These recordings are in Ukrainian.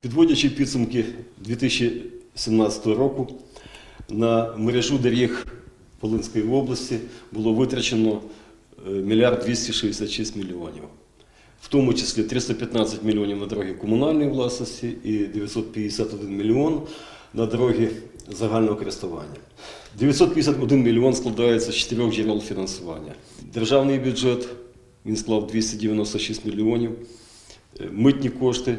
Підводячи підсумки 2017 року, на мережу доріг Волинської області було витрачено 1 266 мільйонів. В тому числі 315 мільйонів на дороги комунальної власності і 951 мільйон на дороги загального користування. 951 мільйон складається з 4 джерел фінансування. Державний бюджет, він склав 296 мільйонів, митні кошти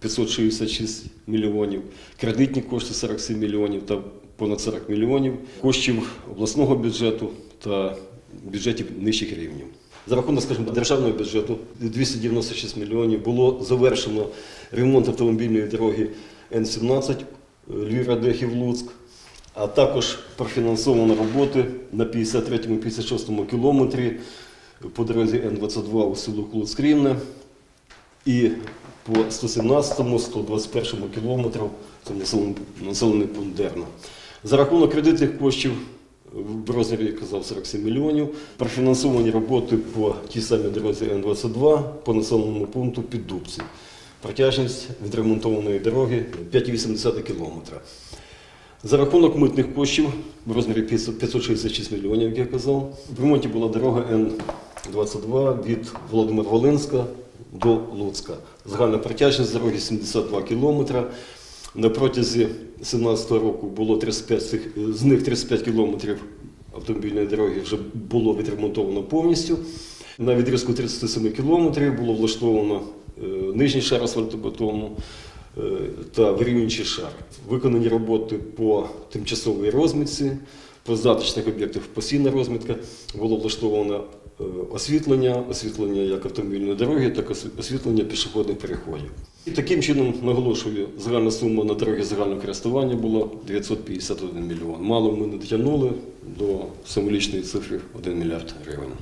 566 мільйонів, кредитні кошти 47 мільйонів та понад 40 мільйонів, коштів обласного бюджету та бюджетів нижчих рівнів. За рахунок, скажімо, державного бюджету 296 мільйонів було завершено ремонт автомобільної дороги Н-17 Львів-Радехів-Луцьк, а також профінансовано роботи на 53-56 кілометрі по дорозі Н-22 у село Луцьк-Рівне і по 117-121 кілометру, це населений пункт Дерна. За рахунок кредитних коштів в розмірі, як казав, 47 мільйонів, профінансовані роботи по тій самій дорозі Н-22 по населеному пункту Піддубці. Протяжність відремонтованої дороги 5,8 кілометра. За рахунок митних коштів в розмірі 566 мільйонів, як я казав, в ремонті була дорога Н-22 від Володимир-Волинська до Луцька. Загальна протяжність дороги 72 кілометра. На протязі 2017 року було 35, з них 35 кілометрів автомобільної дороги вже було відремонтовано повністю. На відрізку 37 кілометрів було влаштовано нижній шар асфальтобетону та вирівнюючий шар. Виконані роботи по тимчасовій розмітці, по затичних об'єктах постійна розмітка, було влаштовано освітлення як автомобільної дороги, так і освітлення пішохідних переходів. І таким чином, наголошую, загальна сума на дороги загального користування була 951 мільйон. Мало ми не дотягнули до символічної цифри 1 мільярд гривень.